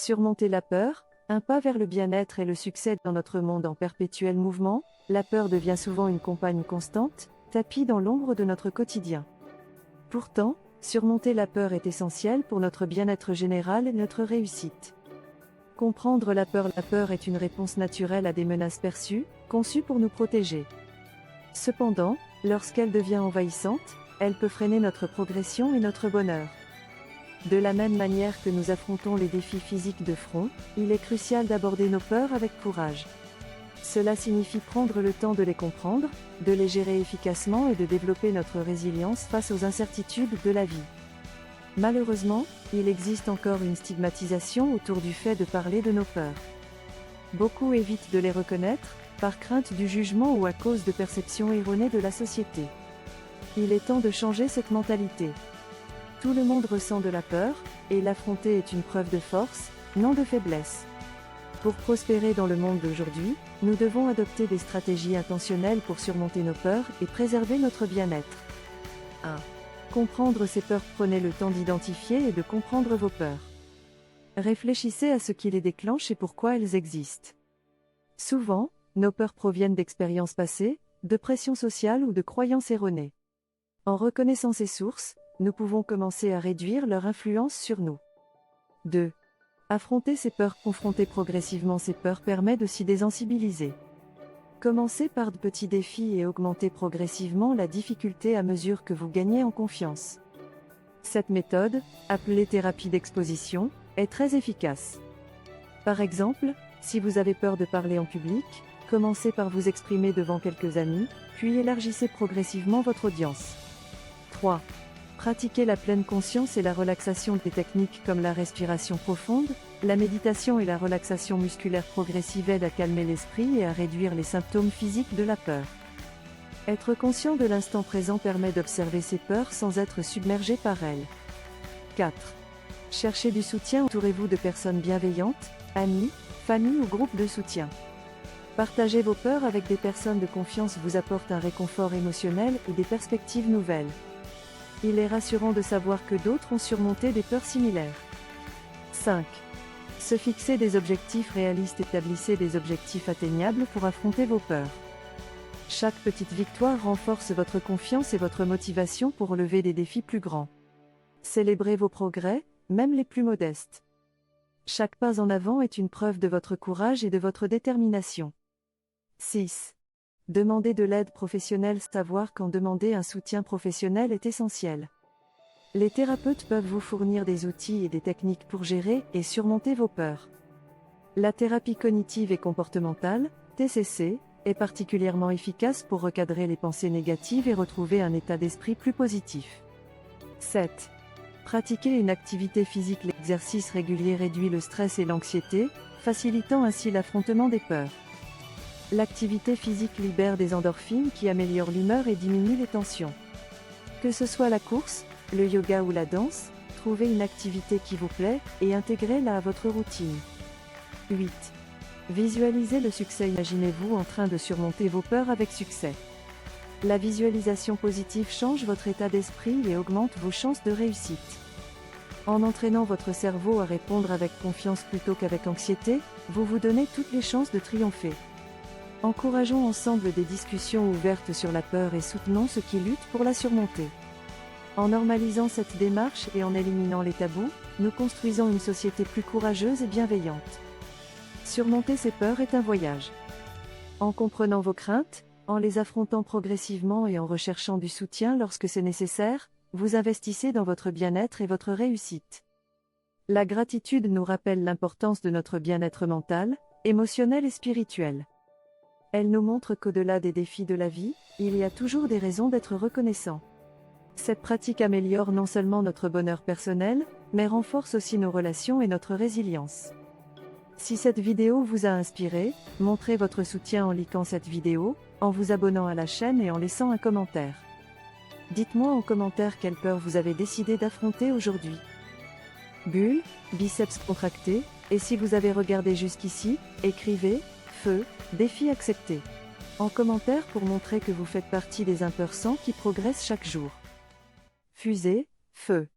Surmonter la peur, un pas vers le bien-être et le succès dans notre monde en perpétuel mouvement, la peur devient souvent une compagne constante, tapie dans l'ombre de notre quotidien. Pourtant, surmonter la peur est essentiel pour notre bien-être général et notre réussite. Comprendre la peur est une réponse naturelle à des menaces perçues, conçues pour nous protéger. Cependant, lorsqu'elle devient envahissante, elle peut freiner notre progression et notre bonheur. De la même manière que nous affrontons les défis physiques de front, il est crucial d'aborder nos peurs avec courage. Cela signifie prendre le temps de les comprendre, de les gérer efficacement et de développer notre résilience face aux incertitudes de la vie. Malheureusement, il existe encore une stigmatisation autour du fait de parler de nos peurs. Beaucoup évitent de les reconnaître, par crainte du jugement ou à cause de perceptions erronées de la société. Il est temps de changer cette mentalité. Tout le monde ressent de la peur, et l'affronter est une preuve de force, non de faiblesse. Pour prospérer dans le monde d'aujourd'hui, nous devons adopter des stratégies intentionnelles pour surmonter nos peurs et préserver notre bien-être. 1. Comprendre ces peurs. Prenez le temps d'identifier et de comprendre vos peurs. Réfléchissez à ce qui les déclenche et pourquoi elles existent. Souvent, nos peurs proviennent d'expériences passées, de pression sociale ou de croyances erronées. En reconnaissant ces sources, nous pouvons commencer à réduire leur influence sur nous. 2. Affronter ces peurs. Confronter progressivement ces peurs permet de s'y désensibiliser. Commencez par de petits défis et augmentez progressivement la difficulté à mesure que vous gagnez en confiance. Cette méthode, appelée thérapie d'exposition, est très efficace. Par exemple, si vous avez peur de parler en public, commencez par vous exprimer devant quelques amis, puis élargissez progressivement votre audience. 3. Pratiquez la pleine conscience et la relaxation. Des techniques comme la respiration profonde, la méditation et la relaxation musculaire progressive aident à calmer l'esprit et à réduire les symptômes physiques de la peur. Être conscient de l'instant présent permet d'observer ses peurs sans être submergé par elles. 4. Cherchez du soutien. Entourez-vous de personnes bienveillantes, amis, famille ou groupes de soutien. Partager vos peurs avec des personnes de confiance vous apporte un réconfort émotionnel et des perspectives nouvelles. Il est rassurant de savoir que d'autres ont surmonté des peurs similaires. 5. Se fixer des objectifs réalistes. Établissez des objectifs atteignables pour affronter vos peurs. Chaque petite victoire renforce votre confiance et votre motivation pour relever des défis plus grands. Célébrez vos progrès, même les plus modestes. Chaque pas en avant est une preuve de votre courage et de votre détermination. 6. Demandez de l'aide professionnelle. Savoir quand demander un soutien professionnel est essentiel. Les thérapeutes peuvent vous fournir des outils et des techniques pour gérer et surmonter vos peurs. La thérapie cognitive et comportementale, TCC, est particulièrement efficace pour recadrer les pensées négatives et retrouver un état d'esprit plus positif. 7. Pratiquer une activité physique. L'exercice régulier réduit le stress et l'anxiété, facilitant ainsi l'affrontement des peurs. L'activité physique libère des endorphines qui améliorent l'humeur et diminuent les tensions. Que ce soit la course, le yoga ou la danse, trouvez une activité qui vous plaît et intégrez-la à votre routine. 8. Visualisez le succès. Imaginez-vous en train de surmonter vos peurs avec succès. La visualisation positive change votre état d'esprit et augmente vos chances de réussite. En entraînant votre cerveau à répondre avec confiance plutôt qu'avec anxiété, vous vous donnez toutes les chances de triompher. Encourageons ensemble des discussions ouvertes sur la peur et soutenons ceux qui luttent pour la surmonter. En normalisant cette démarche et en éliminant les tabous, nous construisons une société plus courageuse et bienveillante. Surmonter ces peurs est un voyage. En comprenant vos craintes, en les affrontant progressivement et en recherchant du soutien lorsque c'est nécessaire, vous investissez dans votre bien-être et votre réussite. La gratitude nous rappelle l'importance de notre bien-être mental, émotionnel et spirituel. Elle nous montre qu'au-delà des défis de la vie, il y a toujours des raisons d'être reconnaissant. Cette pratique améliore non seulement notre bonheur personnel, mais renforce aussi nos relations et notre résilience. Si cette vidéo vous a inspiré, montrez votre soutien en likant cette vidéo, en vous abonnant à la chaîne et en laissant un commentaire. Dites-moi en commentaire quelle peur vous avez décidé d'affronter aujourd'hui. Bulle, biceps contractés, et si vous avez regardé jusqu'ici, écrivez « Feu », défi accepté en commentaire pour montrer que vous faites partie des 1% qui progressent chaque jour. Fusée, feu.